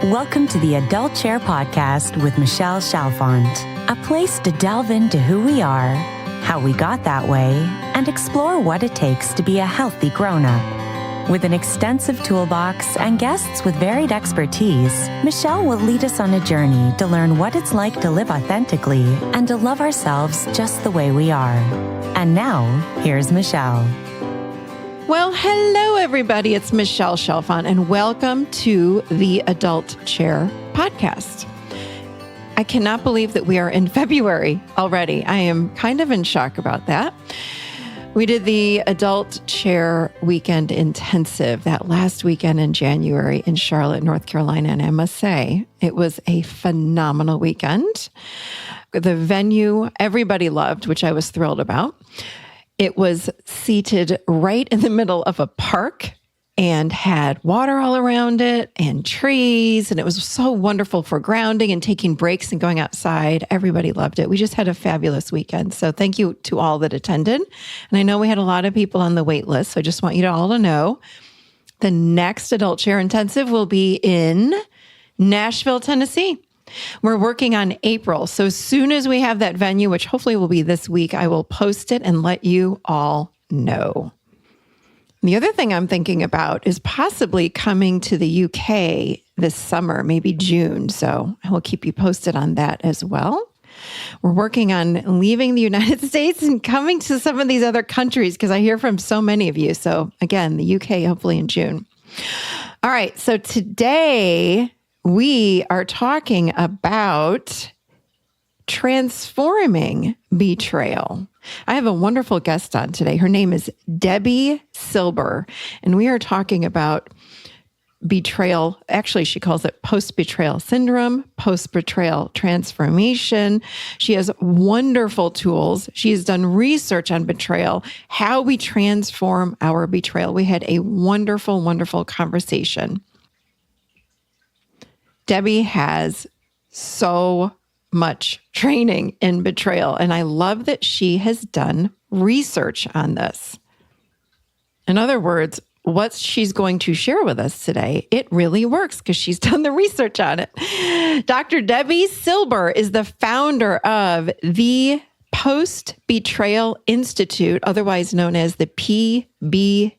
Welcome to the Adult Chair Podcast with Michelle Chalfant, a place to delve into who we are, how we got that way, and explore what it takes to be a healthy grown-up. With an extensive toolbox and guests with varied expertise, Michelle will lead us on a journey to learn what it's like to live authentically and to love ourselves just the way we are. And now, here's Michelle. Well, hello, everybody. It's Michelle Chalfant, and welcome to the Adult Chair Podcast. I cannot believe that we are in February already. I am kind of in shock about that. We did the Adult Chair Weekend Intensive that last weekend in January in Charlotte, North Carolina, and I must say, it was a phenomenal weekend. The venue, everybody loved, which I was thrilled about. It was seated right in the middle of a park and had water all around it and trees. And it was so wonderful for grounding and taking breaks and going outside. Everybody loved it. We just had a fabulous weekend. So thank you to all that attended. And I know we had a lot of people on the wait list. So I just want you to all to know the next Adult Chair Intensive will be in Nashville, Tennessee. We're working on April. So as soon as we have that venue, which hopefully will be this week, I will post it and let you all know. The other thing I'm thinking about is possibly coming to the UK this summer, maybe June. So I will keep you posted on that as well. We're working on leaving the United States and coming to some of these other countries because I hear from so many of you. So again, the UK, hopefully in June. All right. So today we are talking about transforming betrayal. I have a wonderful guest on today. Her name is Debi Silber, and we are talking about betrayal. Actually, she calls it post-betrayal syndrome, post-betrayal transformation. She has wonderful tools. She has done research on betrayal, how we transform our betrayal. We had a wonderful, wonderful conversation. Debi has so much training in betrayal, and I love that she has done research on this. In other words, what she's going to share with us today, it really works because she's done the research on it. Dr. Debi Silber is the founder of the Post-Betrayal Institute, otherwise known as the PBT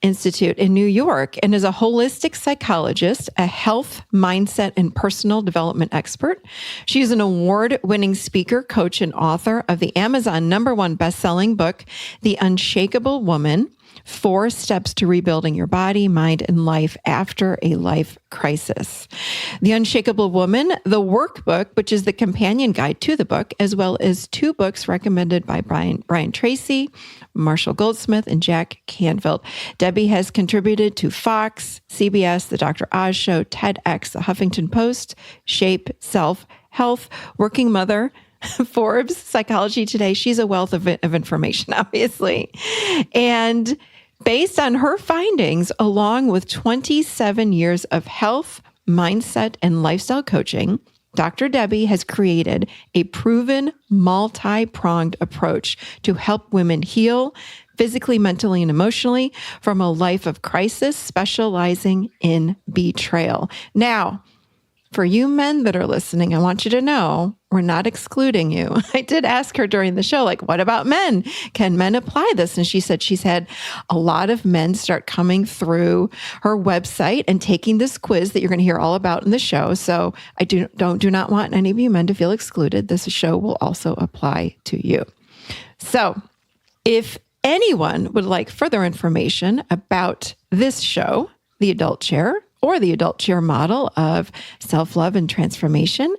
Institute in New York, and is a holistic psychologist, a health, mindset, and personal development expert. She is an award-winning speaker, coach, and author of the Amazon #1 best-selling book, The Unshakable Woman: 4 Steps to Rebuilding Your Body, Mind, and Life After a Life Crisis. The Unshakable Woman-The Workbook, which is the companion guide to the book, as well as 2 books recommended by Brian Tracy, Marshall Goldsmith, and Jack Canfield. Debi has contributed to Fox, CBS, The Dr. Oz Show, TEDx, The Huffington Post, Shape, Self, Health, Working Mother, Forbes, Psychology Today. She's a wealth of information, obviously. And based on her findings, along with 27 years of health, mindset, and lifestyle coaching, Dr. Debi has created a proven multi-pronged approach to help women heal physically, mentally, and emotionally from a life of crisis, specializing in betrayal. Now, for you men that are listening, I want you to know we're not excluding you. I did ask her during the show, what about men? Can men apply this? And she said she's had a lot of men start coming through her website and taking this quiz that you're going to hear all about in the show. So I do not want any of you men to feel excluded. This show will also apply to you. So if anyone would like further information about this show, The Adult Chair, or the Adult Chair model of self-love and transformation,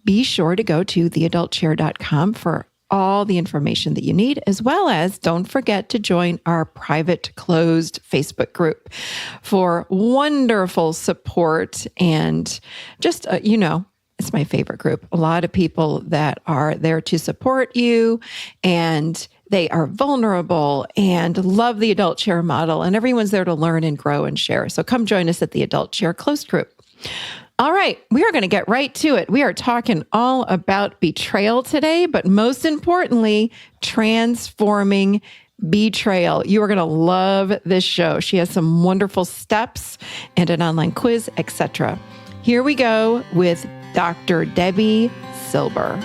be sure to go to theadultchair.com for all the information that you need, as well as don't forget to join our private closed Facebook group for wonderful support and just, it's my favorite group. A lot of people that are there to support you, and they are vulnerable and love the Adult Chair model, and everyone's there to learn and grow and share. So come join us at the Adult Chair closed group. All right, we are going to get right to it. We are talking all about betrayal today, but most importantly, transforming Betrayal. You are going to love this show. She has some wonderful steps and an online quiz, etc. Here we go with Dr. Debi Silber.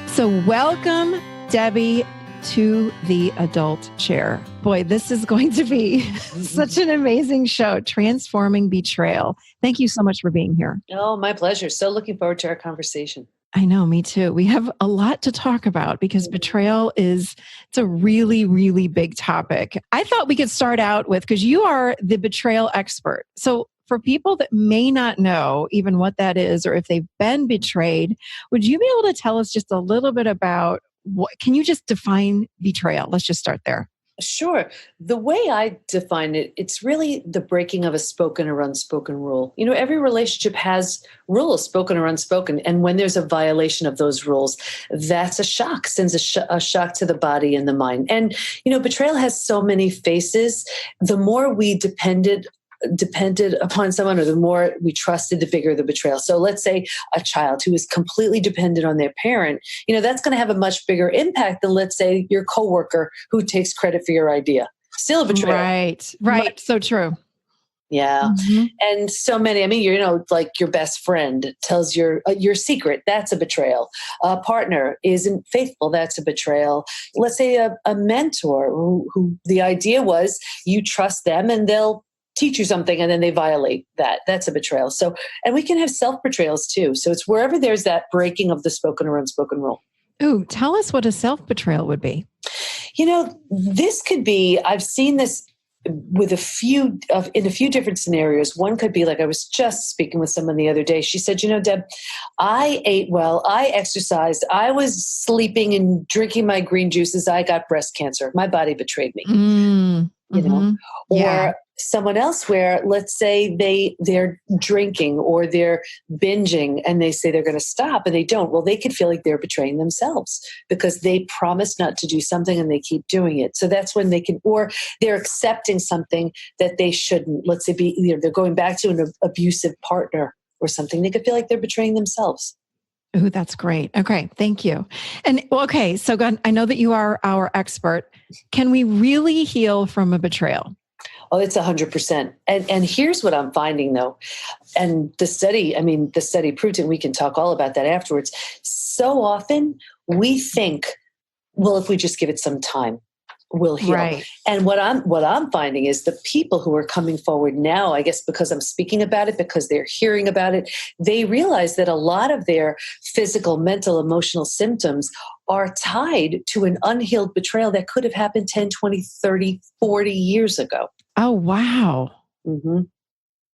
So welcome, Debi, to the adult chair. Boy, this is going to be such an amazing show, Transforming Betrayal. Thank you so much for being here. Oh, my pleasure. So looking forward to our conversation. I know, me too. We have a lot to talk about because betrayal it's a really, really big topic. I thought we could start out with, because you are the betrayal expert. So for people that may not know even what that is, or if they've been betrayed, would you be able to tell us just a little bit about can you just define betrayal? Let's just start there. Sure. The way I define it, it's really the breaking of a spoken or unspoken rule. You know, every relationship has rules, spoken or unspoken. And when there's a violation of those rules, that's a shock, sends a shock to the body and the mind. And, you know, betrayal has so many faces. The more we depended upon someone, or the more we trusted, the bigger the betrayal. So let's say a child who is completely dependent on their parent, you know, that's going to have a much bigger impact than, let's say, your coworker who takes credit for your idea. Still a betrayal. Right. So true. Yeah. Mm-hmm. And so many, I mean, you know, like your best friend tells your secret, that's a betrayal. A partner isn't faithful, that's a betrayal. Let's say a mentor who the idea was you trust them and they'll teach you something and then they violate that. That's a betrayal. So, and we can have self-betrayals too. So it's wherever there's that breaking of the spoken or unspoken rule. Ooh, tell us what a self-betrayal would be. You know, this could be, I've seen this with in a few different scenarios. One could be like, I was just speaking with someone the other day. She said, you know, Deb, I ate well, I exercised, I was sleeping and drinking my green juices. I got breast cancer. My body betrayed me. You know, or someone else where, let's say they're drinking or they're binging and they say they're going to stop and they don't. Well, they could feel like they're betraying themselves because they promised not to do something and they keep doing it. So that's when they can, or they're accepting something that they shouldn't. Let's say they're going back to an abusive partner or something. They could feel like they're betraying themselves. Oh, that's great. Okay. Thank you. And okay. So I know that you are our expert. Can we really heal from a betrayal? Oh, it's 100%. And here's what I'm finding though. And the study proved it, and we can talk all about that afterwards. So often we think, well, if we just give it some time, we'll heal. Right. And what I'm finding is the people who are coming forward now, I guess because I'm speaking about it, because they're hearing about it, they realize that a lot of their physical, mental, emotional symptoms are tied to an unhealed betrayal that could have happened 10, 20, 30, 40 years ago. Oh, wow. Mm-hmm.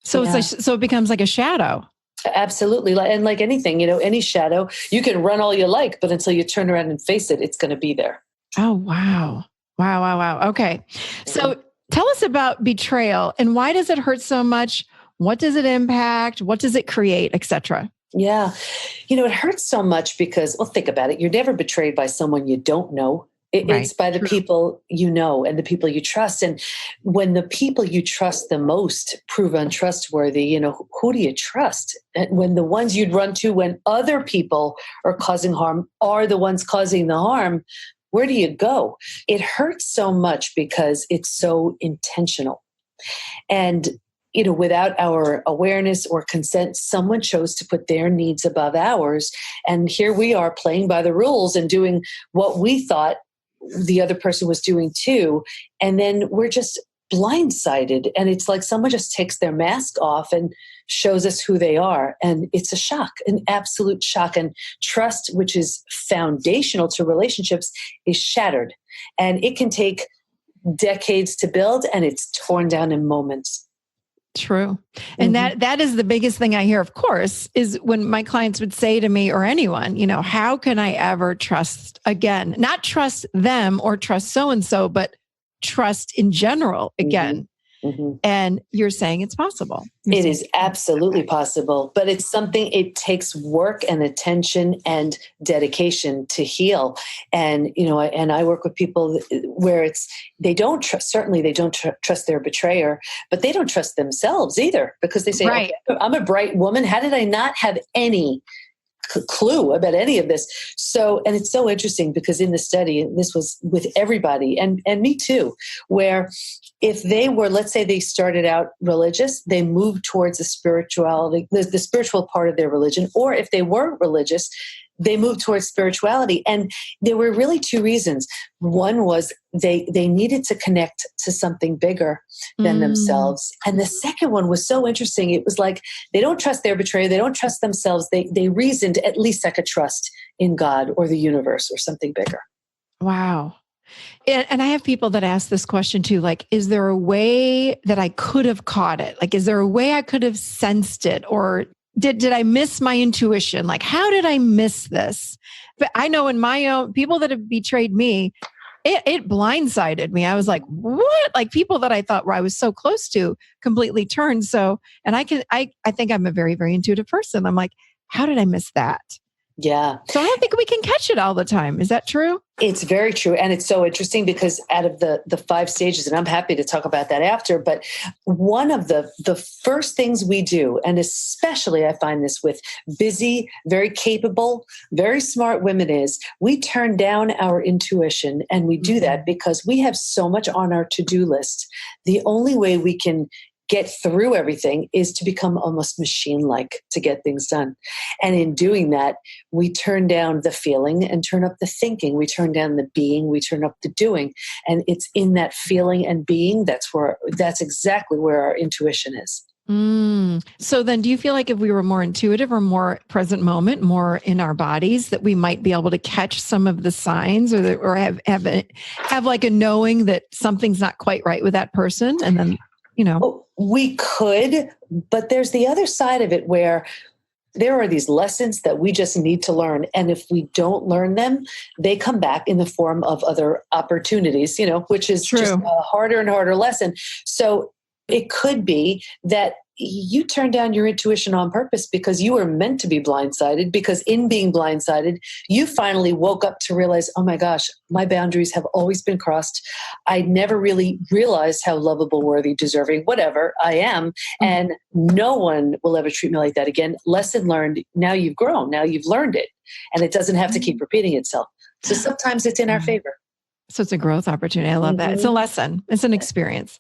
So so it becomes like a shadow. Absolutely. And like anything, you know, any shadow, you can run all you like, but until you turn around and face it, it's going to be there. Oh, wow. Wow. Okay. So tell us about betrayal and why does it hurt so much? What does it impact? What does it create, etc.? Yeah. You know, it hurts so much because, well, think about it. You're never betrayed by someone you don't know. It's by the people you know and the people you trust. And when the people you trust the most prove untrustworthy, you know, who do you trust? And when the ones you'd run to when other people are causing harm are the ones causing the harm, where do you go? It hurts so much because it's so intentional. And, you know, without our awareness or consent, someone chose to put their needs above ours. And here we are playing by the rules and doing what we thought the other person was doing too. And then we're just blindsided. And it's like someone just takes their mask off and shows us who they are. And it's a shock, an absolute shock. And trust, which is foundational to relationships, is shattered. And it can take decades to build, and it's torn down in moments. True. And that is the biggest thing I hear, of course, is when my clients would say to me or anyone, you know, how can I ever trust again? Not trust them or trust so-and-so, but trust in general again. Mm-hmm. And you're saying it's possible. It is absolutely possible, but it's something, it takes work and attention and dedication to heal. And, you know, and I work with people where they don't trust their betrayer, but they don't trust themselves either because they say, right. Okay, I'm a bright woman. How did I not have any clue about any of this. So, and it's so interesting because in the study, this was with everybody and me too, where if they were, let's say they started out religious, they moved towards the spirituality, the spiritual part of their religion, or if they weren't religious, they moved towards spirituality. And there were really two reasons. One was they needed to connect to something bigger than themselves. And the second one was so interesting. It was like they don't trust their betrayer. They don't trust themselves. They reasoned, at least I could trust in God or the universe or something bigger. Wow. And I have people that ask this question too, like, is there a way that I could have caught it? Like, is there a way I could have sensed it? Or did I miss my intuition? Like, how did I miss this? But I know in my own, people that have betrayed me, it blindsided me. I was like, what? Like people that I thought were I was so close to completely turned. So, and I think I'm a very, very intuitive person. I'm like, how did I miss that? Yeah. So I don't think we can catch it all the time. Is that true? It's very true. And it's so interesting because out of the 5 stages, and I'm happy to talk about that after, but one of the first things we do, and especially I find this with busy, very capable, very smart women, is we turn down our intuition. And we do that because we have so much on our to-do list. The only way we can get through everything is to become almost machine-like to get things done. And in doing that, we turn down the feeling and turn up the thinking. We turn down the being, we turn up the doing. And it's in that feeling and being, that's exactly where our intuition is. So then do you feel like if we were more intuitive or more present moment, more in our bodies, that we might be able to catch some of the signs or have like a knowing that something's not quite right with that person? And then, we could, but there's the other side of it where there are these lessons that we just need to learn. And if we don't learn them, they come back in the form of other opportunities, which is True. Just a harder and harder lesson. So it could be that you turned down your intuition on purpose because you were meant to be blindsided, because in being blindsided, you finally woke up to realize, oh my gosh, my boundaries have always been crossed. I never really realized how lovable, worthy, deserving, whatever I am. And no one will ever treat me like that again. Lesson learned. Now you've grown. Now you've learned it. And it doesn't have to keep repeating itself. So sometimes it's in our favor. So it's a growth opportunity. I love that. It's a lesson. It's an experience.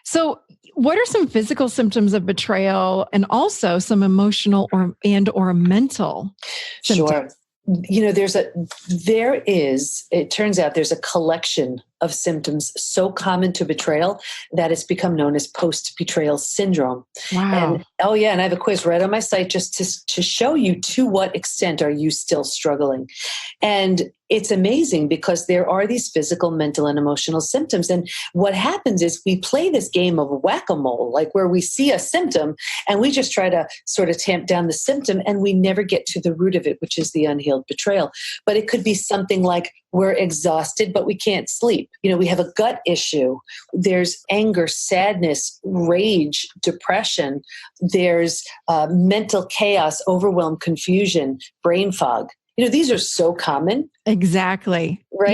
So what are some physical symptoms of betrayal and also some emotional or mental symptoms? Sure. It turns out there's a collection of symptoms so common to betrayal that it's become known as post-betrayal syndrome. Wow. And I have a quiz right on my site just to show you to what extent are you still struggling. And it's amazing because there are these physical, mental, and emotional symptoms. And what happens is we play this game of whack-a-mole, like where we see a symptom and we just try to sort of tamp down the symptom and we never get to the root of it, which is the unhealed betrayal. But it could be something like we're exhausted, but we can't sleep. We have a gut issue. There's anger, sadness, rage, depression. There's mental chaos, overwhelm, confusion, brain fog. These are so common. Exactly. Right.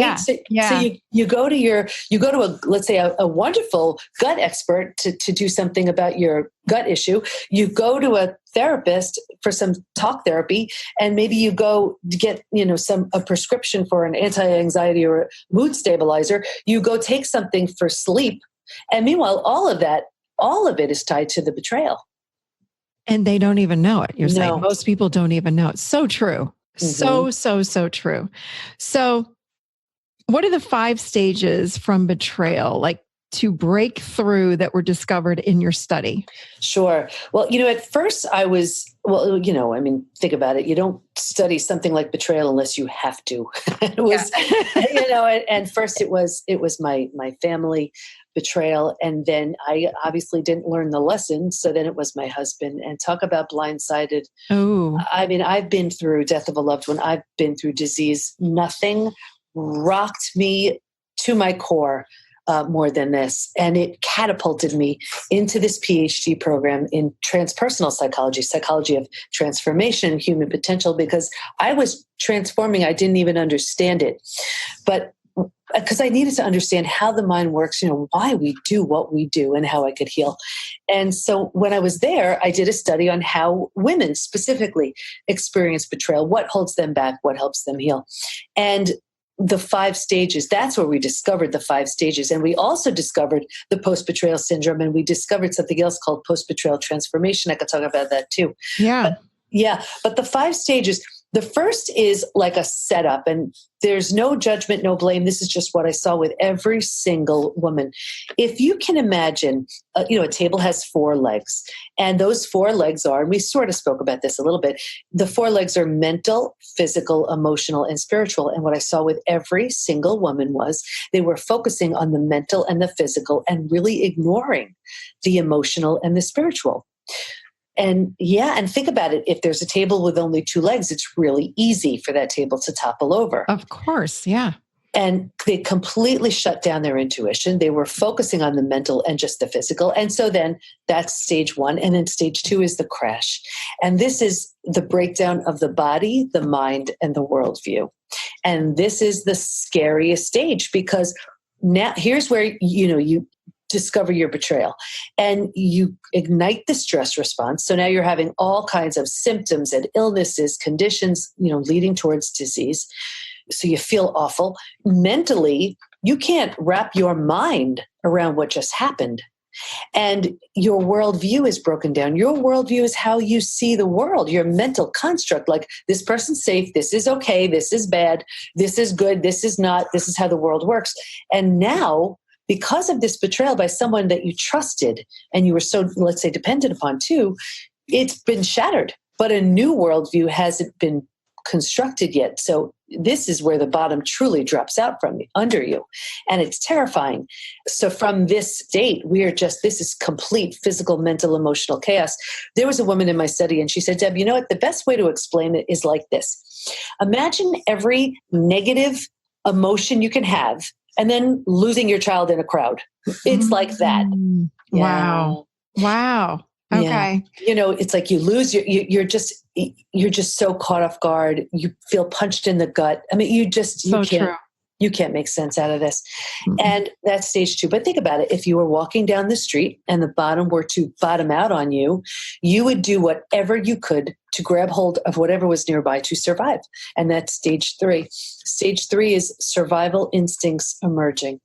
Yeah. So you go to let's say a wonderful gut expert to do something about your gut issue. You go to a therapist for some talk therapy, and maybe you go to get, a prescription for an anti-anxiety or a mood stabilizer. You go take something for sleep. And meanwhile, all of it is tied to the betrayal. And they don't even know it. You're saying most people don't even know it. So true. So true. So what are the 5 stages from betrayal, like to break through, that were discovered in your study? Sure. Well, at first I was, think about it. You don't study something like betrayal unless you have to. It was, and first it was my family betrayal. And then I obviously didn't learn the lesson. So then it was my husband. And talk about blindsided. Oh, I mean, I've been through death of a loved one. I've been through disease. Nothing rocked me to my core more than this. And it catapulted me into this PhD program in transpersonal psychology of transformation, human potential, because I was transforming. I didn't even understand it. But because I needed to understand how the mind works, why we do what we do and how I could heal. And so when I was there, I did a study on how women specifically experience betrayal, what holds them back, what helps them heal. And the 5 stages, that's where we discovered the 5 stages. And we also discovered the post-betrayal syndrome, and we discovered something else called post-betrayal transformation. I could talk about that too. Yeah. But the 5 stages, the first is like a setup, and there's no judgment, no blame. This is just what I saw with every single woman. If you can imagine, a table has 4 legs, and those 4 legs are, and we sort of spoke about this a little bit, the 4 legs are mental, physical, emotional, and spiritual. And what I saw with every single woman was they were focusing on the mental and the physical and really ignoring the emotional and the spiritual. And think about it. If there's a table with only 2 legs, it's really easy for that table to topple over. Of course. Yeah. And they completely shut down their intuition. They were focusing on the mental and just the physical. And so then that's stage 1. And then stage 2 is the crash. And this is the breakdown of the body, the mind, and the worldview. And this is the scariest stage, because now here's where, you discover your betrayal and you ignite the stress response. So now you're having all kinds of symptoms and illnesses, conditions, leading towards disease. So you feel awful. Mentally, you can't wrap your mind around what just happened. And your worldview is broken down. Your worldview is how you see the world, your mental construct, like this person's safe, this is okay, this is bad, this is good, this is not, this is how the world works. And now, because of this betrayal by someone that you trusted and you were so, let's say, dependent upon too, it's been shattered. But a new worldview hasn't been constructed yet. So this is where the bottom truly drops out from under you. And it's terrifying. So from this state, this is complete physical, mental, emotional chaos. There was a woman in my study and she said, Deb, you know what? The best way to explain it is like this. Imagine every negative emotion you can have and then losing your child in a crowd. It's like that. Wow. Okay. Yeah. It's like you lose you're just so caught off guard. You feel punched in the gut. I mean, you can't make sense out of this. Mm-hmm. And that's stage 2. But think about it. If you were walking down the street and the bottom were to bottom out on you, you would do whatever you could to grab hold of whatever was nearby to survive. And that's stage 3. Stage 3 is survival instincts emerging.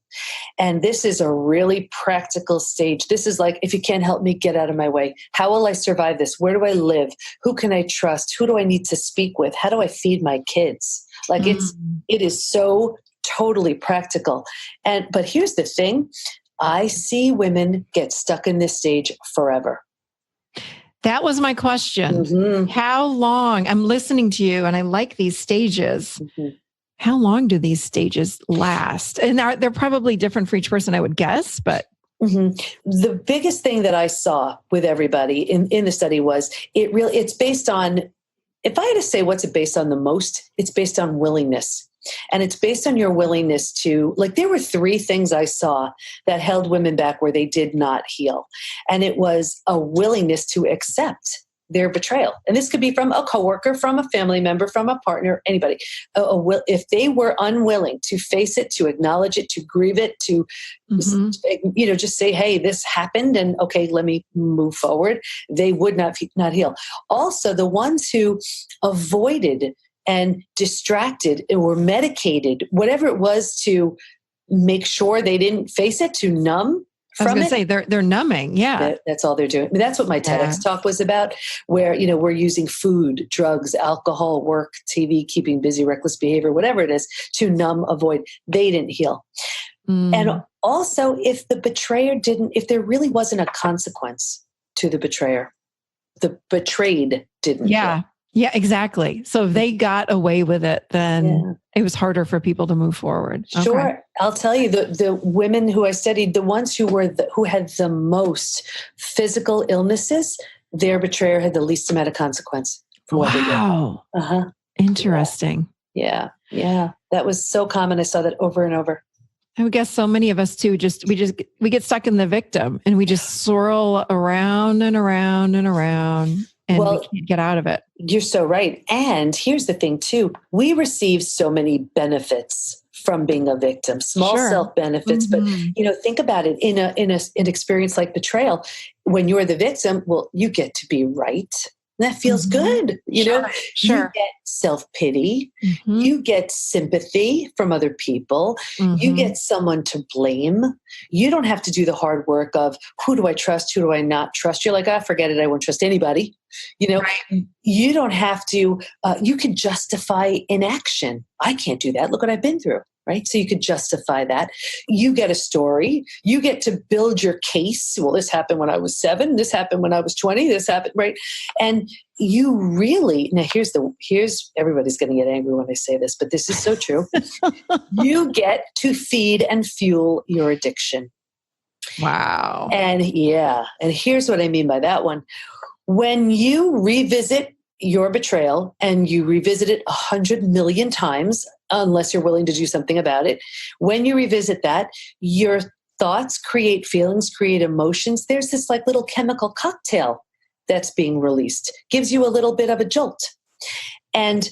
And this is a really practical stage. This is like, if you can't help me, get out of my way. How will I survive this? Where do I live? Who can I trust? Who do I need to speak with? How do I feed my kids? Like it is so totally practical. But here's the thing. I see women get stuck in this stage forever. That was my question. Mm-hmm. How long? I'm listening to you and I like these stages. Mm-hmm. How long do these stages last? And they're probably different for each person, I would guess, but. Mm-hmm. The biggest thing that I saw with everybody in the study was it's based on, if I had to say what's it based on the most, it's based on willingness. And it's based on your willingness to, like, there were 3 things I saw that held women back where they did not heal. And it was a willingness to accept their betrayal. And this could be from a coworker, from a family member, from a partner, anybody. If they were unwilling to face it, to acknowledge it, to grieve it, to, just say, hey, this happened and okay, let me move forward, they would not heal. Also, the ones who avoided and distracted or medicated, whatever it was, to make sure they didn't face it, to numb from it. I was going to say they're numbing. Yeah. That's all they're doing. I mean, that's what my TEDx talk was about, where, we're using food, drugs, alcohol, work, TV, keeping busy, reckless behavior, whatever it is, to numb, avoid. They didn't heal. And also, if there really wasn't a consequence to the betrayer, the betrayed didn't heal. Yeah, exactly. So if they got away with it, then it was harder for people to move forward. Sure. Okay. I'll tell you, the women who I studied, the ones who had the most physical illnesses, their betrayer had the least amount of consequence for what they did. Wow. Interesting. Yeah. That was so common. I saw that over and over. I would guess so many of us too, we get stuck in the victim and we just swirl around and around and around. And we can't get out of it. You're so right. And here's the thing too. We receive so many benefits from being a victim. Small self benefits, but think about it in an experience like betrayal. When you're the victim, well, you get to be right. That feels good. You get self-pity. You get sympathy from other people. You get someone to blame. You don't have to do the hard work of who do I trust? Who do I not trust? You're like, forget it. I won't trust anybody. You don't have to, you can justify inaction. I can't do that. Look what I've been through. Right? So you could justify that. You get a story. You get to build your case. Well, this happened when I was 7. This happened when I was 20. This happened, right? And you really, now here's everybody's going to get angry when I say this, but this is so true. You get to feed and fuel your addiction. Wow. And here's what I mean by that one. When you revisit your betrayal and you revisit it 100 million times, unless you're willing to do something about it. When you revisit that, your thoughts create feelings, create emotions. There's this like little chemical cocktail that's being released, gives you a little bit of a jolt. And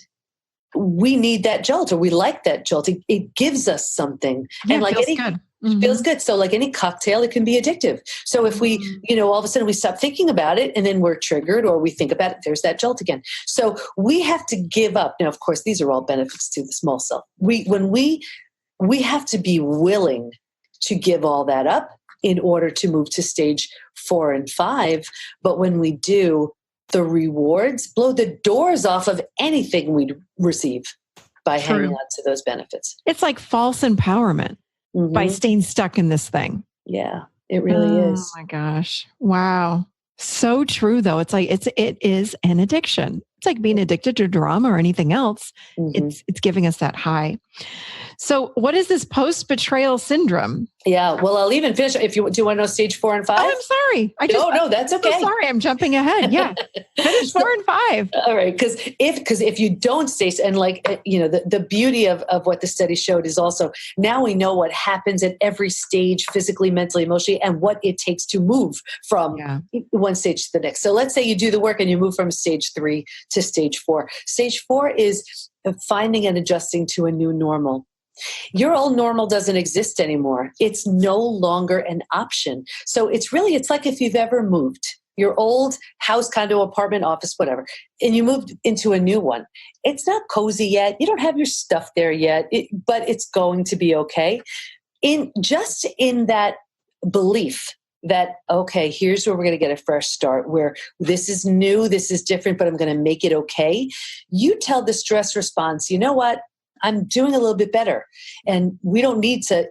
we need that jolt, or we like that jolt. It gives us something. Yeah, and like feels good. Feels good. So like any cocktail, it can be addictive. So if we, all of a sudden we stop thinking about it and then we're triggered, or we think about it, there's that jolt again. So we have to give up. Now, of course, these are all benefits to the small self. We have to be willing to give all that up in order to move to stage 4 and 5. But when we do, the rewards blow the doors off of anything we receive by hanging on to those benefits. It's like false empowerment. By staying stuck in this thing. Yeah, it really is. Oh my gosh. Wow. So true though. It's like, it is an addiction. It's like being addicted to drama or anything else. It's giving us that high. So what is this post-betrayal syndrome? Yeah. Well, I'll even finish. If you want to know stage 4 and 5. Oh, I'm sorry. No, that's okay. I'm sorry. I'm jumping ahead. Yeah. Finish 4 and 5. All right. Because if you don't stay, and like, the beauty of what the study showed is also now we know what happens at every stage, physically, mentally, emotionally, and what it takes to move from one stage to the next. So let's say you do the work and you move from stage 3 to stage 4. Stage 4 is finding and adjusting to a new normal. Your old normal doesn't exist anymore. It's no longer an option. So it's like if you've ever moved your old house, condo, apartment, office, whatever, and you moved into a new one. It's not cozy yet. You don't have your stuff there yet, but it's going to be okay. In that belief that, okay, here's where we're going to get a fresh start, where this is new, this is different, but I'm going to make it okay. You tell the stress response, you know what? I'm doing a little bit better, and we don't need to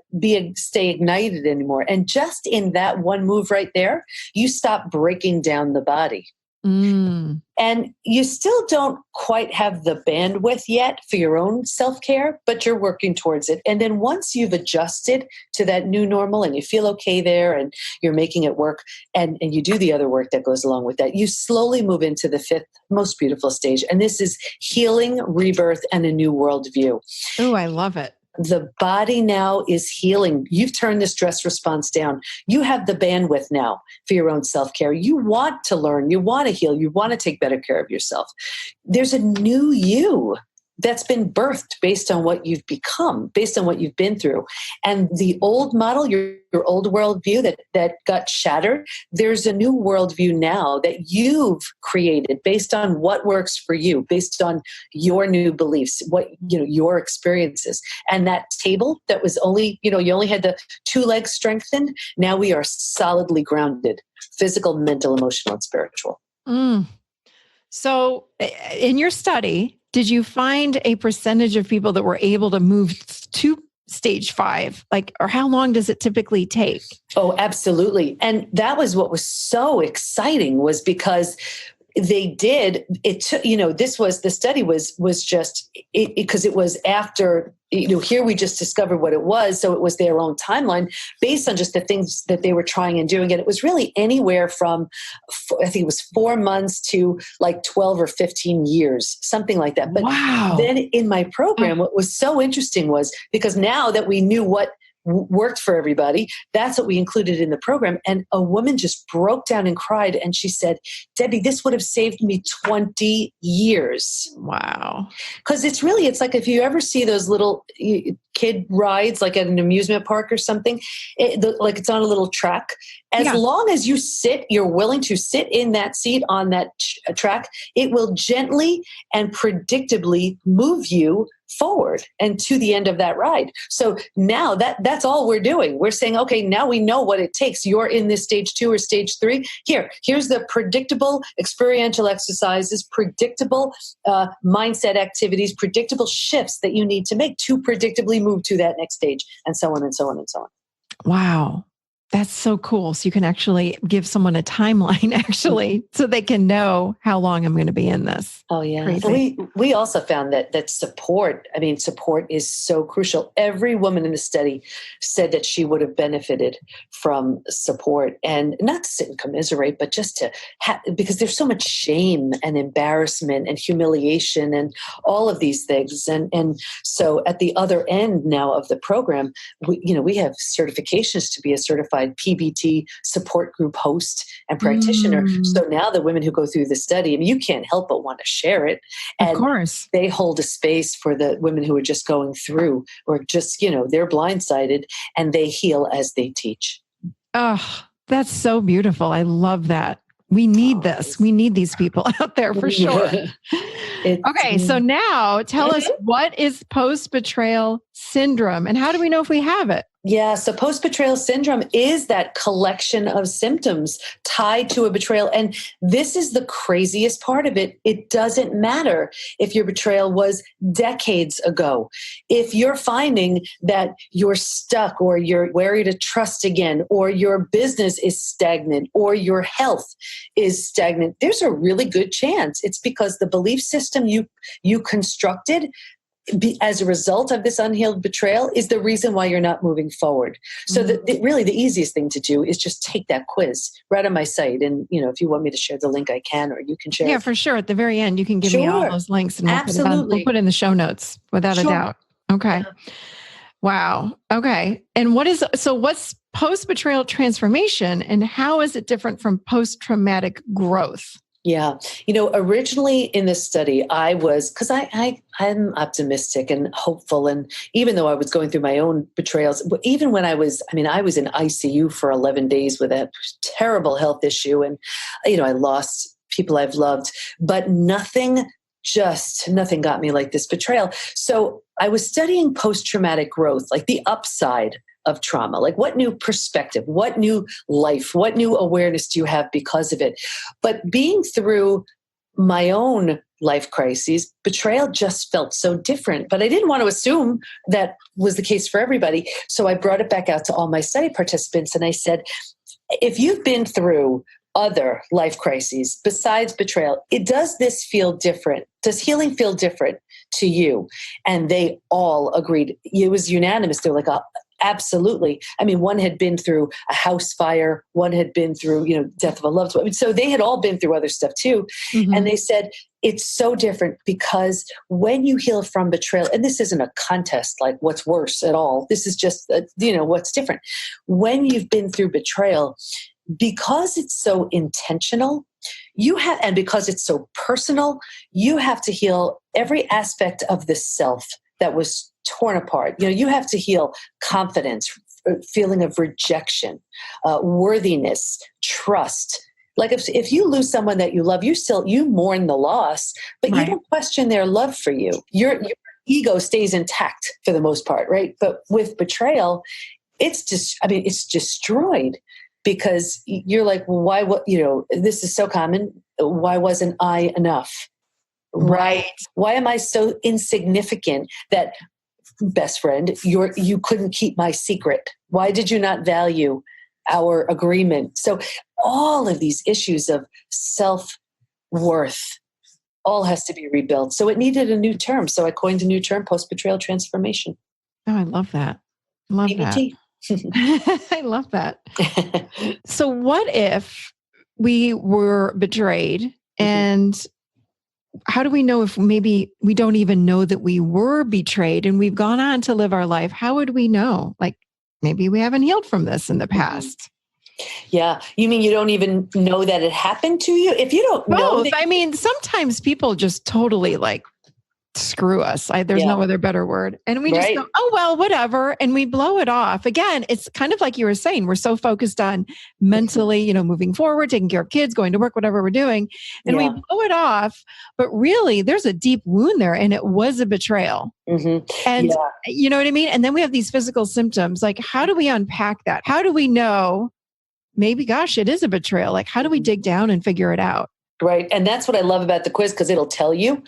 stay ignited anymore. And just in that one move right there, you stop breaking down the body. And you still don't quite have the bandwidth yet for your own self-care, but you're working towards it. And then once you've adjusted to that new normal and you feel okay there and you're making it work, and you do the other work that goes along with that, you slowly move into the 5th most beautiful stage. And this is healing, rebirth, and a new worldview. Oh, I love it. The body now is healing. You've turned the stress response down. You have the bandwidth now for your own self-care. You want to learn. You want to heal. You want to take better care of yourself. There's a new you that's been birthed based on what you've become, based on what you've been through. And the old model, your old worldview that got shattered, there's a new worldview now that you've created based on what works for you, based on your new beliefs, your experiences. And that table that was only, you only had the 2 legs strengthened, now we are solidly grounded, physical, mental, emotional, and spiritual. So in your study, did you find a percentage of people that were able to move to stage 5? Or how long does it typically take? Oh, absolutely. And that was what was so exciting, was because they did, it took, the study was just, because it was after, here we just discovered what it was. So it was their own timeline based on just the things that they were trying and doing. And it was really anywhere from, I think it was 4 months to like 12 or 15 years, something like that. But then in my program, what was so interesting was, because now that we knew what worked for everybody, that's what we included in the program. And a woman just broke down and cried. And she said, Debbie, this would have saved me 20 years. Wow. Because it's like if you ever see those little kid rides, like at an amusement park or something, like it's on a little track. As long as you're willing to sit in that seat on that track, it will gently and predictably move you forward and to the end of that ride. So now that's all we're doing. We're saying, okay, now we know what it takes. You're in this stage 2 or stage 3. Here's the predictable experiential exercises, predictable mindset activities, predictable shifts that you need to make to predictably move to that next stage, and so on and so on and so on. Wow. That's so cool. So you can actually give someone a timeline, actually, so they can know how long I'm going to be in this. Oh, yeah. We also found that support is so crucial. Every woman in the study said that she would have benefited from support, and not to sit and commiserate, but just to because there's so much shame and embarrassment and humiliation and all of these things. And so at the other end now of the program, we have certifications to be a certified PBT support group host and practitioner. So now the women who go through the study, you can't help but want to share it. And of course, they hold a space for the women who are just going through, or just, they're blindsided, and they heal as they teach. Oh, that's so beautiful. I love that. We need this. We need these people out there for sure. Okay, so now tell us, what is post-betrayal syndrome, and how do we know if we have it? Yeah, so post-betrayal syndrome is that collection of symptoms tied to a betrayal. And this is the craziest part of it. It doesn't matter if your betrayal was decades ago. If you're finding that you're stuck, or you're wary to trust again, or your business is stagnant, or your health is stagnant, there's a really good chance it's because the belief system you constructed as a result of this unhealed betrayal is the reason why you're not moving forward. So really the easiest thing to do is just take that quiz right on my site. And, if you want me to share the link, I can, or you can share. Yeah, for sure. At the very end, you can give me all those links, and we'll put it in the show notes without a doubt. Okay. Yeah. Wow. Okay. And what's post-betrayal transformation, and how is it different from post-traumatic growth? Yeah. Originally in this study, because I'm optimistic and hopeful. And even though I was going through my own betrayals, even when I was in ICU for 11 days with a terrible health issue. And, I lost people I've loved, but nothing got me like this betrayal. So I was studying post-traumatic growth, like the upside of trauma, like what new perspective, what new life, what new awareness do you have because of it? But being through my own life crises, betrayal just felt so different. But I didn't want to assume that was the case for everybody. So I brought it back out to all my study participants, and I said, if you've been through other life crises besides betrayal, does this feel different? Does healing feel different to you? And they all agreed. It was unanimous. They were like, absolutely. One had been through a house fire. One had been through, death of a loved one. So they had all been through other stuff too. Mm-hmm. And they said, it's so different because when you heal from betrayal, and this isn't a contest, like what's worse at all. This is just, what's different. When you've been through betrayal, because it's so intentional, and because it's so personal, you have to heal every aspect of the self that was torn apart. You have to heal confidence, feeling of rejection, worthiness, trust. Like if you lose someone that you love, you mourn the loss, but you don't question their love for you. Your ego stays intact for the most part, right? But with betrayal, it's destroyed. Because you're like, well, this is so common. Why wasn't I enough? Right. Why am I so insignificant that, best friend, you couldn't keep my secret? Why did you not value our agreement? So all of these issues of self-worth all has to be rebuilt. So it needed a new term. So I coined a new term, post-betrayal transformation. Oh, I love that. PBT. I love that. So what if we were betrayed, and how do we know if maybe we don't even know that we were betrayed and we've gone on to live our life? How would we know? Like maybe we haven't healed from this in the past. Yeah. You mean you don't even know that it happened to you? If you don't know. Sometimes people just totally screw us. There's no other better word. And we just go, oh, well, whatever. And we blow it off. Again, it's kind of like you were saying, we're so focused on mentally, moving forward, taking care of kids, going to work, whatever we're doing. And we blow it off. But really, there's a deep wound there. And it was a betrayal. Mm-hmm. And you know what I mean? And then we have these physical symptoms. Like, how do we unpack that? How do we know maybe, gosh, it is a betrayal? Like, how do we dig down and figure it out? Right. And that's what I love about the quiz, because it'll tell you,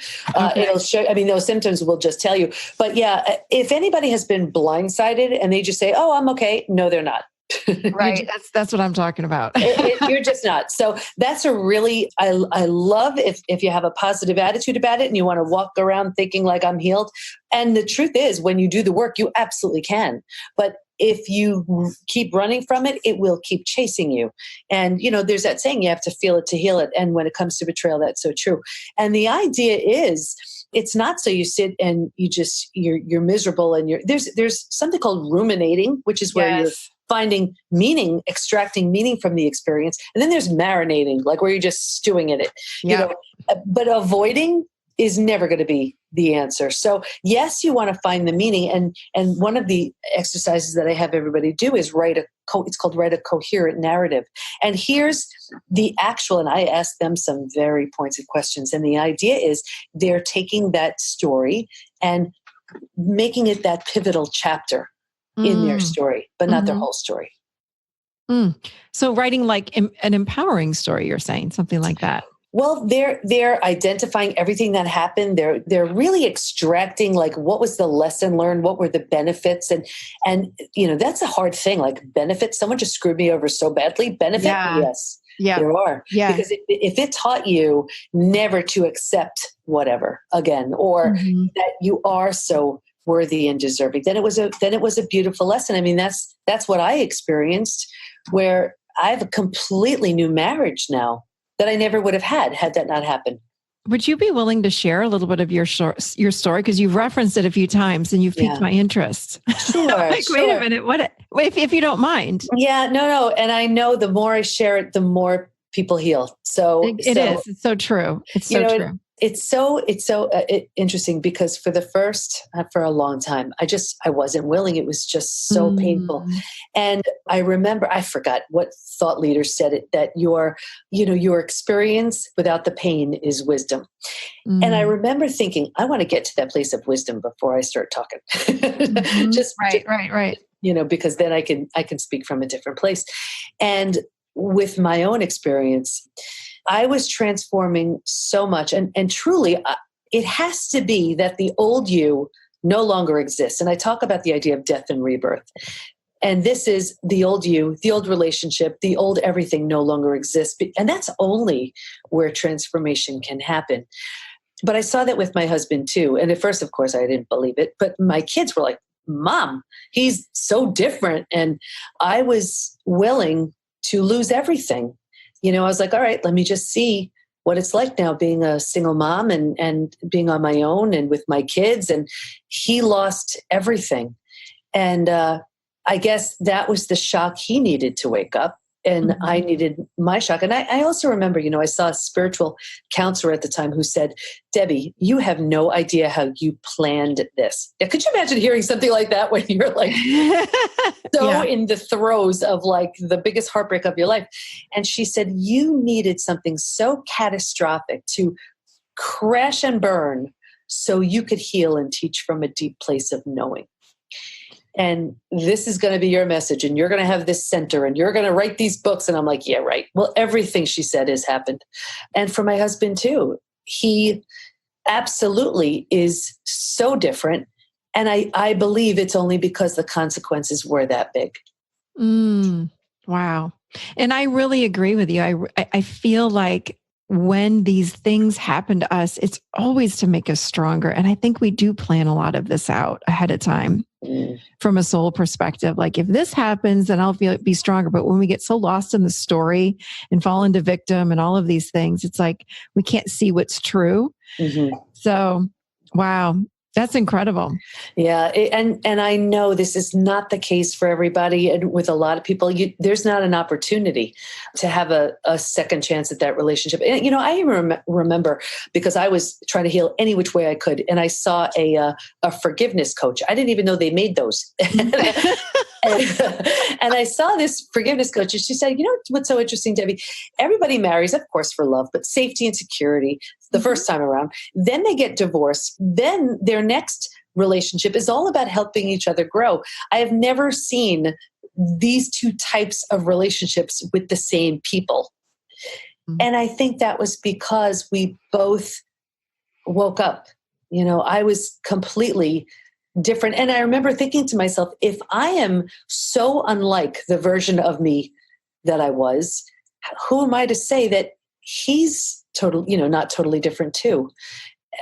it'll show, those symptoms will just tell you. But if anybody has been blindsided and they just say, oh, I'm okay. No, they're not. Right. That's what I'm talking about. You're just not. So that's a really, I love if you have a positive attitude about it and you want to walk around thinking like I'm healed. And the truth is, when you do the work, you absolutely can. But if you keep running from it, it will keep chasing you. And, there's that saying, you have to feel it to heal it. And when it comes to betrayal, that's so true. And the idea is, it's not so you sit and you're miserable and there's something called ruminating, which is where you're finding meaning, extracting meaning from the experience. And then there's marinating, like where you're just stewing in it. But avoiding is never going to be the answer. So yes, you want to find the meaning. And one of the exercises that I have everybody do is it's called write a coherent narrative. And here's the actual, and I ask them some very pointed questions. And the idea is they're taking that story and making it that pivotal chapter in their story, but not their whole story. So writing like an empowering story, you're saying something like that. Well, they're identifying everything that happened. They're really extracting like what was the lesson learned, what were the benefits, and that's a hard thing. Like benefits, someone just screwed me over so badly. Benefit, yes, there are. Yeah, because if it taught you never to accept whatever again, or that you are so worthy and deserving, then it was a beautiful lesson. I mean, that's what I experienced, where I have a completely new marriage now that I never would have had that not happened. Would you be willing to share a little bit of your story? Because you've referenced it a few times and you've piqued my interest. Sure. Wait a minute. What if you don't mind? Yeah, no. And I know the more I share it, the more people heal. So it is. It's so true. It's so true. It's so interesting, because for a long time, I wasn't willing. It was just so painful. And I remember, I forgot what thought leader said it, that your experience without the pain is wisdom. And I remember thinking, I want to get to that place of wisdom before I start talking. Right. Because then I can speak from a different place. And with my own experience, I was transforming so much. And truly, it has to be that the old you no longer exists. And I talk about the idea of death and rebirth. And this is the old you, the old relationship, the old everything no longer exists. And that's only where transformation can happen. But I saw that with my husband too. And at first, of course, I didn't believe it. But my kids were like, Mom, he's so different. And I was willing to lose everything. I was like, all right, let me just see what it's like now being a single mom and being on my own and with my kids. And he lost everything. And I guess that was the shock he needed to wake up. And I needed my shock. And I also remember, I saw a spiritual counselor at the time who said, Debbie, you have no idea how you planned this. Yeah, could you imagine hearing something like that when you're like in the throes of like the biggest heartbreak of your life? And she said, you needed something so catastrophic to crash and burn so you could heal and teach from a deep place of knowing. And this is going to be your message, and you're going to have this center, and you're going to write these books. And I'm like, yeah, right. Well, everything she said has happened. And for my husband too, he absolutely is so different. And I believe it's only because the consequences were that big. Wow. And I really agree with you. I feel like when these things happen to us, it's always to make us stronger. And I think we do plan a lot of this out ahead of time from a soul perspective. Like if this happens, then I'll be stronger. But when we get so lost in the story and fall into victim and all of these things, it's like we can't see what's true. So, wow. That's incredible. Yeah. And I know this is not the case for everybody. And with a lot of people, there's not an opportunity to have a second chance at that relationship. And, I even remember, because I was trying to heal any which way I could. And I saw a forgiveness coach. I didn't even know they made those. And I saw this forgiveness coach, and she said, what's so interesting, Debbie? Everybody marries, of course, for love, but safety and security the first time around. Then they get divorced. Then their next relationship is all about helping each other grow. I have never seen these two types of relationships with the same people. And I think that was because we both woke up. I was completely different. And I remember thinking to myself, if I am so unlike the version of me that I was, who am I to say that he's not totally different too?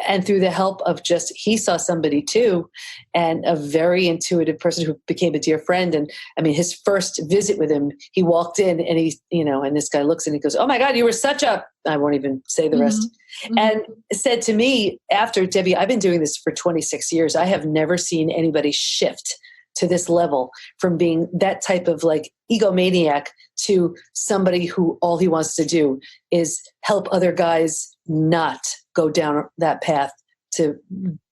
And through the help of he saw somebody too, and a very intuitive person who became a dear friend. And I mean, his first visit with him, he walked in and and this guy looks and he goes, "Oh my God, you were such a," I won't even say the rest. And said to me after, "Debbie, I've been doing this for 26 years. I have never seen anybody shift to this level from being that type of egomaniac to somebody who all he wants to do is help other guys not go down that path to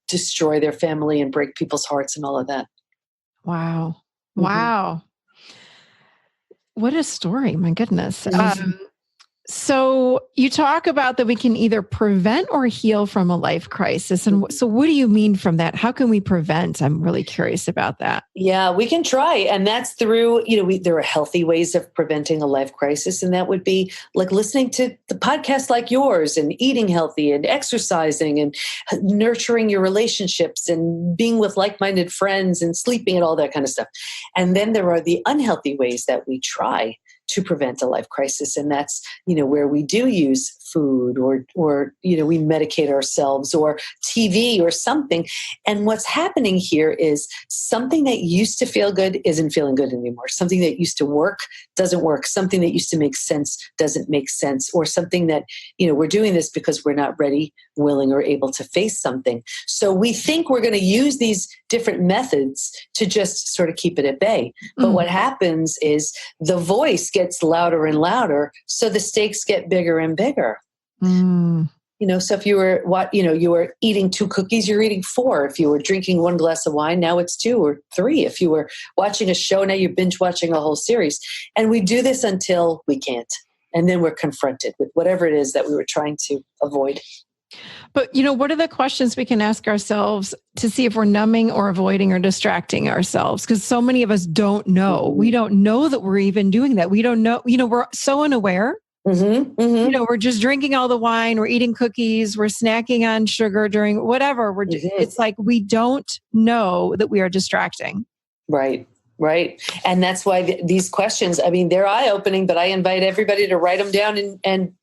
destroy their family and break people's hearts and all of that." Wow. Wow. What a story. My goodness. So you talk about that we can either prevent or heal from a life crisis. And so what do you mean from that? How can we prevent? I'm really curious about that. Yeah, we can try. And that's through, there are healthy ways of preventing a life crisis. And that would be like listening to the podcast like yours, and eating healthy and exercising and nurturing your relationships and being with like-minded friends and sleeping and all that kind of stuff. And then there are the unhealthy ways that we try to prevent a life crisis. And that's, where we do use food or we medicate ourselves, or TV or something. And what's happening here is something that used to feel good isn't feeling good anymore. Something that used to work doesn't work. Something that used to make sense doesn't make sense. Or something that, we're doing this because we're not ready, willing, or able to face something. So we think we're going to use these different methods to just sort of keep it at bay. But what happens is the voice gets louder and louder, so the stakes get bigger and bigger. So if you were eating 2 cookies, you're eating 4. If you were drinking 1 glass of wine, now it's 2 or 3. If you were watching a show, now you're binge watching a whole series. And we do this until we can't. And then we're confronted with whatever it is that we were trying to avoid. But, what are the questions we can ask ourselves to see if we're numbing or avoiding or distracting ourselves? Because so many of us don't know. We don't know that we're even doing that. We don't know, we're so unaware. We're just drinking all the wine, we're eating cookies, we're snacking on sugar during whatever. It's like we don't know that we are distracting. Right. And that's why these questions, they're eye-opening, but I invite everybody to write them down and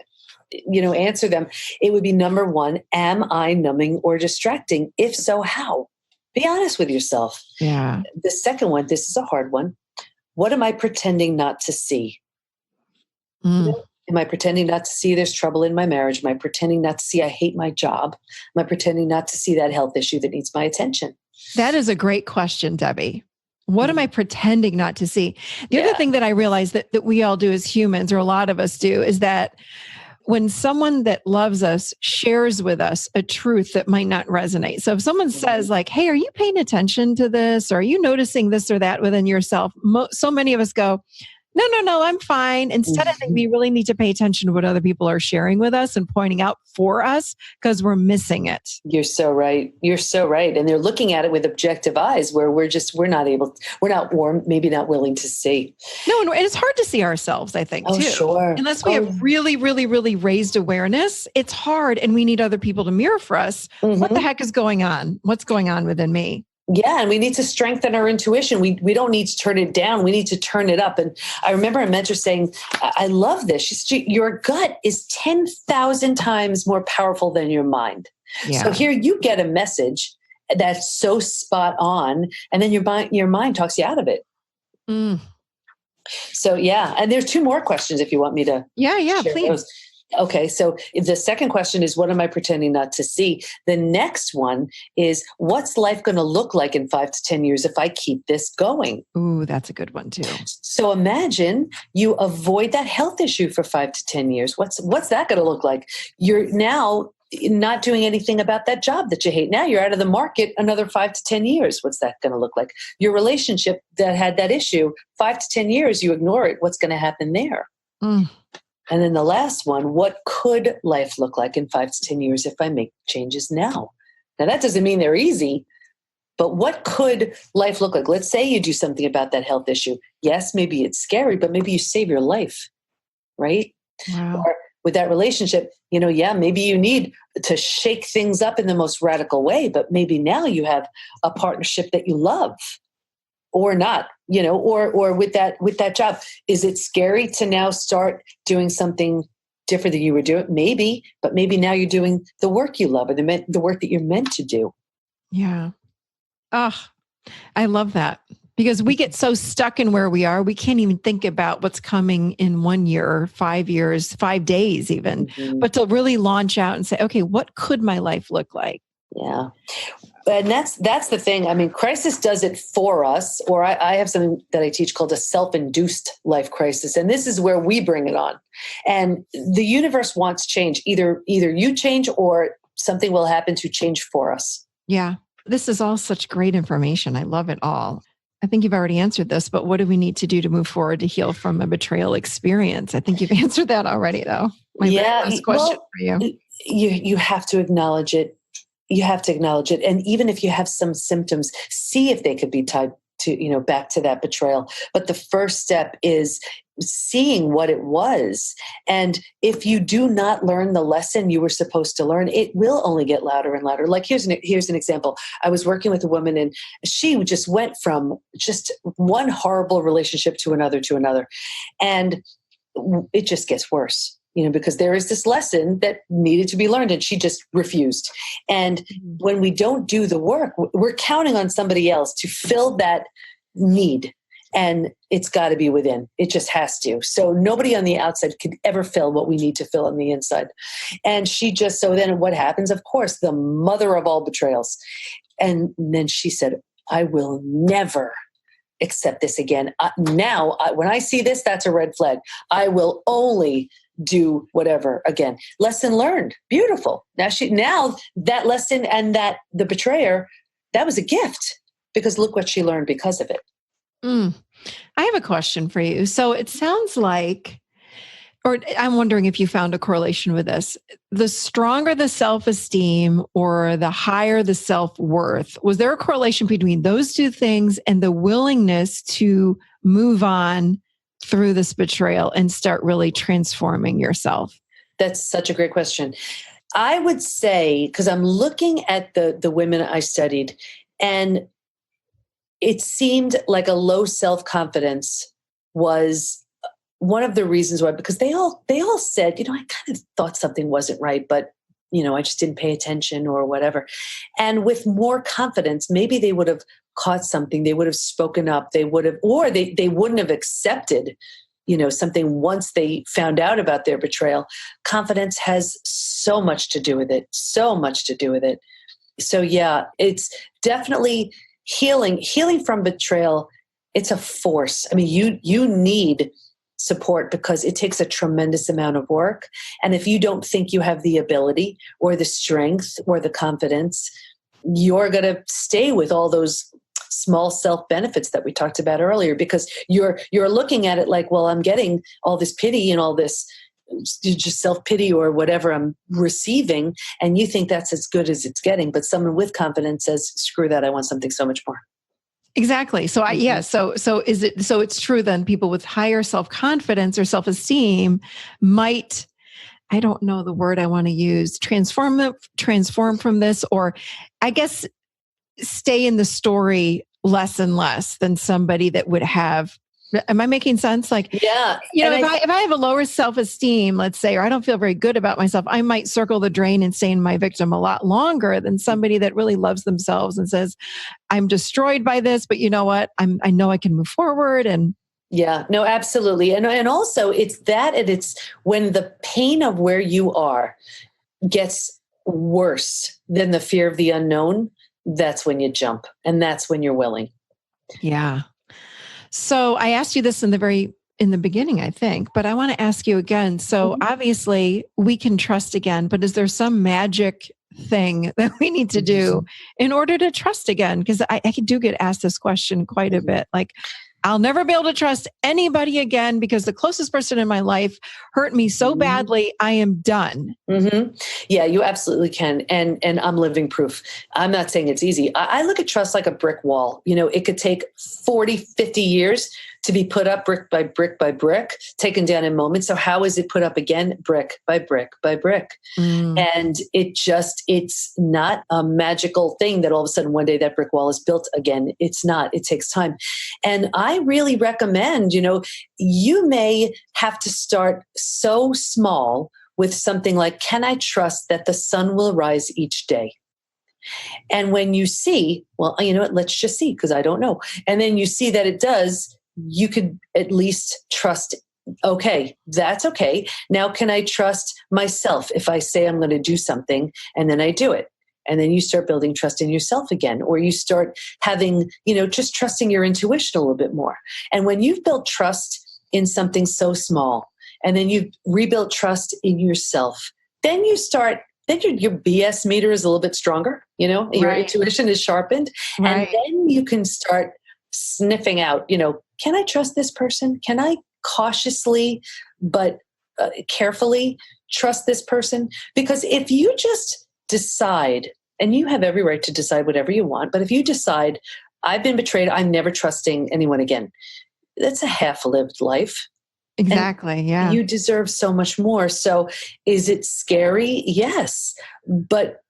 answer them. It would be number 1, am I numbing or distracting? If so, how? Be honest with yourself. Yeah. The second one, this is a hard one. What am I pretending not to see? Am I pretending not to see there's trouble in my marriage? Am I pretending not to see I hate my job? Am I pretending not to see that health issue that needs my attention? That is a great question, Debbie. What am I pretending not to see? The other thing that I realize that we all do as humans, or a lot of us do, is that when someone that loves us shares with us a truth that might not resonate. So if someone says hey, are you paying attention to this? Or are you noticing this or that within yourself? So many of us go, no, I'm fine. Instead, I think we really need to pay attention to what other people are sharing with us and pointing out for us, because we're missing it. You're so right. And they're looking at it with objective eyes where we're maybe not willing to see. No, and it's hard to see ourselves, I think, too. Sure. Unless we have really, really, really raised awareness, it's hard, and we need other people to mirror for us. What the heck is going on? What's going on within me? Yeah. And we need to strengthen our intuition. We don't need to turn it down. We need to turn it up. And I remember a mentor saying, I love this. Your gut is 10,000 times more powerful than your mind. Yeah. So here you get a message that's so spot on. And then your mind talks you out of it. So, yeah. And there's 2 more questions if you want me to. Yeah, please. Those. Okay, so the second question is, what am I pretending not to see? The next one is, what's life going to look like in 5 to 10 years if I keep this going? Ooh, that's a good one too. So imagine you avoid that health issue for 5 to 10 years. What's that going to look like? You're now not doing anything about that job that you hate. Now you're out of the market another 5 to 10 years. What's that going to look like? Your relationship that had that issue, 5 to 10 years, you ignore it. What's going to happen there? And then the last one, what could life look like in 5 to 10 years if I make changes now? Now, that doesn't mean they're easy, but what could life look like? Let's say you do something about that health issue. Yes, maybe it's scary, but maybe you save your life, right? Wow. Or with that relationship, maybe you need to shake things up in the most radical way, but maybe now you have a partnership that you love. Or not, or with that job. Is it scary to now start doing something different than you were doing? Maybe, but maybe now you're doing the work you love or the work that you're meant to do. Yeah. Oh, I love that, because we get so stuck in where we are. We can't even think about what's coming in 1 year, 5 years, 5 days even, but to really launch out and say, okay, what could my life look like? Yeah. And that's the thing. I mean, crisis does it for us, or I have something that I teach called a self-induced life crisis. And this is where we bring it on. And the universe wants change. Either you change or something will happen to change for us. Yeah. This is all such great information. I love it all. I think you've already answered this, but what do we need to do to move forward to heal from a betrayal experience? I think you've answered that already, though. My last question for you. You have to acknowledge it. You have to acknowledge it. And even if you have some symptoms, see if they could be tied to, back to that betrayal. But the first step is seeing what it was. And if you do not learn the lesson you were supposed to learn, it will only get louder and louder. Like here's an example. I was working with a woman and she just went from just one horrible relationship to another. And it just gets worse. Because there is this lesson that needed to be learned and she just refused. And when we don't do the work, we're counting on somebody else to fill that need. And it's got to be within. It just has to. So nobody on the outside could ever fill what we need to fill on the inside. And so then what happens? Of course, the mother of all betrayals. And then she said, I will never accept this again. When I see this, that's a red flag. I will only do whatever again. Lesson learned. Beautiful. Now that lesson and that the betrayer, that was a gift, because look what she learned because of it. I have a question for you. So it sounds like, or I'm wondering if you found a correlation with this. The stronger the self-esteem or the higher the self-worth, was there a correlation between those two things and the willingness to move on through this betrayal and start really transforming yourself? That's such a great question. I would say, because I'm looking at the women I studied, and it seemed like a low self-confidence was one of the reasons why, because they all said, I kind of thought something wasn't right, but I just didn't pay attention or whatever. And with more confidence, maybe they would have caught something, they would have spoken up, they would have, or they wouldn't have accepted, something once they found out about their betrayal. Confidence has so much to do with it, So yeah, it's definitely healing from betrayal. It's a force. I mean, you need support because it takes a tremendous amount of work. And if you don't think you have the ability or the strength or the confidence, you're going to stay with all those small self benefits that we talked about earlier, because you're looking at it like, well, I'm getting all this pity and all this just self-pity or whatever I'm receiving. And you think that's as good as it's getting. But someone with confidence says, screw that. I want something so much more. Exactly. So so it's true then people with higher self-confidence or self-esteem might, I don't know the word I want to use, transform from this, or I guess stay in the story less and less than somebody that would have. Am I making sense? Like, yeah. If I have a lower self-esteem, let's say, or I don't feel very good about myself, I might circle the drain and stay in my victim a lot longer than somebody that really loves themselves and says, I'm destroyed by this, but you know what? I know I can move forward. And Yeah, no, absolutely. And also it's that, and it's when the pain of where you are gets worse than the fear of the unknown, that's when you jump, and that's when you're willing. Yeah. So I asked you this in the beginning, I think, but I want to ask you again. So obviously we can trust again, but is there some magic thing that we need to do in order to trust again? Because I do get asked this question quite a bit. Like, I'll never be able to trust anybody again because the closest person in my life hurt me so badly. I am done. Mm-hmm. Yeah, you absolutely can. And I'm living proof. I'm not saying it's easy. I look at trust like a brick wall. It could take 40, 50 years to be put up brick by brick by brick, taken down in moments. So how is it put up again? Brick by brick by brick. And it's not a magical thing that all of a sudden one day that brick wall is built again. It's not. It takes time. And I really recommend, you may have to start so small with something like, can I trust that the sun will rise each day? And when you see, well, you know what, let's just see, because I don't know. And then you see that it does, you could at least trust, okay, that's okay. Now, can I trust myself if I say I'm going to do something and then I do it? And then you start building trust in yourself again, or you start having, just trusting your intuition a little bit more. And when you've built trust in something so small, and then you've rebuilt trust in yourself, then your BS meter is a little bit stronger, your intuition is sharpened. And then you can start sniffing out, can I trust this person? Can I cautiously, but carefully trust this person? Because if you just decide, and you have every right to decide whatever you want, but if you decide, I've been betrayed, I'm never trusting anyone again, that's a half-lived life. Exactly. Yeah. You deserve so much more. So is it scary? Yes. But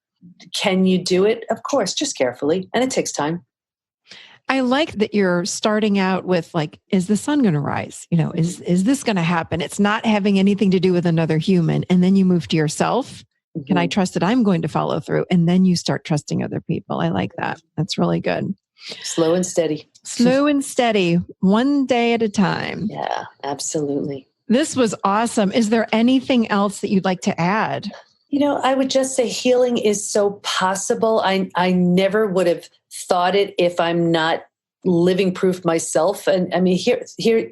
can you do it? Of course, just carefully. And it takes time. I like that you're starting out with like, is the sun going to rise? Is this going to happen? It's not having anything to do with another human. And then you move to yourself. Can I trust that I'm going to follow through? And then you start trusting other people. I like that. That's really good. Slow and steady. Slow and steady, one day at a time. Yeah, absolutely. This was awesome. Is there anything else that you'd like to add? I would just say healing is so possible. I never would have thought it if I'm not living proof myself. And I mean, here,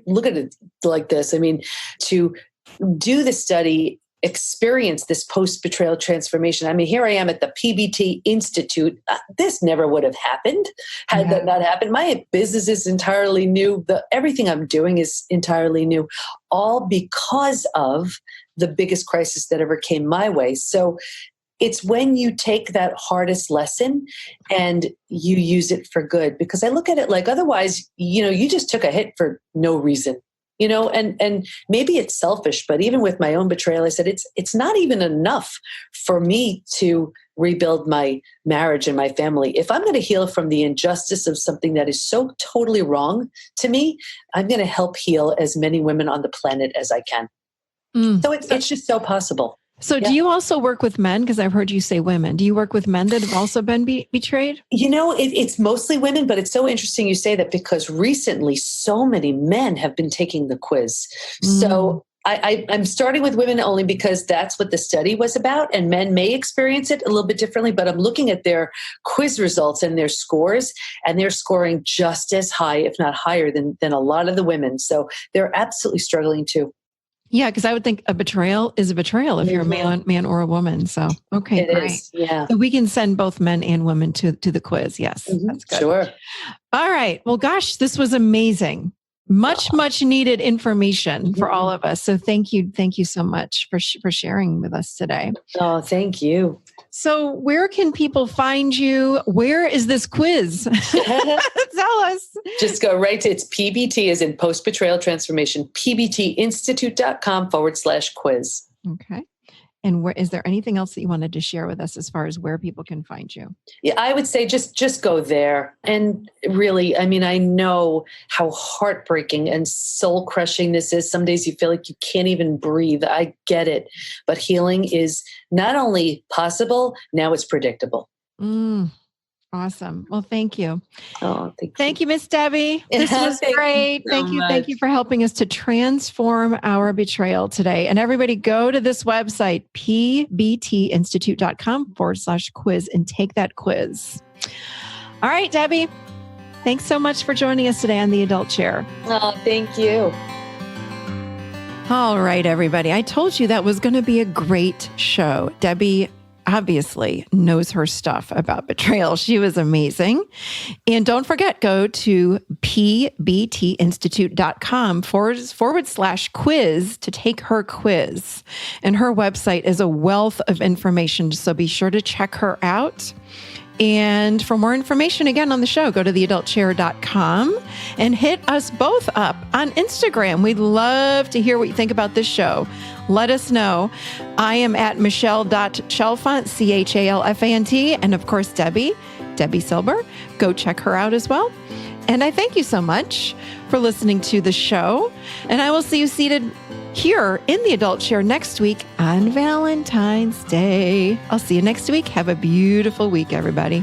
look at it like this. I mean, to do the study, experience this post-betrayal transformation. I mean, here I am at the PBT Institute. This never would have happened had that not happened. My business is entirely new. Everything I'm doing is entirely new, all because of the biggest crisis that ever came my way. So it's when you take that hardest lesson and you use it for good, because I look at it like otherwise, you just took a hit for no reason. And maybe it's selfish, but even with my own betrayal, I said, it's not even enough for me to rebuild my marriage and my family. If I'm going to heal from the injustice of something that is so totally wrong to me, I'm going to help heal as many women on the planet as I can. So it's just so possible. So do you also work with men? Because I've heard you say women. Do you work with men that have also been betrayed? It's mostly women, but it's so interesting you say that because recently so many men have been taking the quiz. So I'm starting with women only because that's what the study was about, and men may experience it a little bit differently, but I'm looking at their quiz results and their scores, and they're scoring just as high, if not higher than a lot of the women. So they're absolutely struggling too. Yeah, because I would think a betrayal is a betrayal if you're a man or a woman. So, okay, great. Yeah. So we can send both men and women to the quiz. Yes, that's good. Sure. All right. Well, gosh, this was amazing. Much needed information for all of us. So thank you so much for sharing with us today. Oh, thank you. So where can people find you? Where is this quiz? Tell us. Just go right to, it's PBT as in post-betrayal transformation, pbtinstitute.com/quiz. Okay. And is there anything else that you wanted to share with us as far as where people can find you? Yeah, I would say just go there. And really, I mean, I know how heartbreaking and soul crushing this is. Some days you feel like you can't even breathe. I get it. But healing is not only possible, now it's predictable. Awesome. Well, thank you. Oh, thank you, Miss Debi. This was great. Thank you. Thank you for helping us to transform our betrayal today. And everybody go to this website, pbtinstitute.com/quiz and take that quiz. All right, Debi, thanks so much for joining us today on The Adult Chair. Oh, thank you. All right, everybody. I told you that was going to be a great show. Debi obviously knows her stuff about betrayal. She was amazing. And don't forget, go to pbtinstitute.com/quiz to take her quiz. And her website is a wealth of information, so be sure to check her out. And for more information, again, on the show, go to theadultchair.com and hit us both up on Instagram. We'd love to hear what you think about this show. Let us know. I am at Michelle.Chalfant, CHALFANT, and of course, Debi Silber. Go check her out as well. And I thank you so much for listening to the show. And I will see you seated here in the Adult Chair next week on Valentine's Day. I'll see you next week. Have a beautiful week, everybody.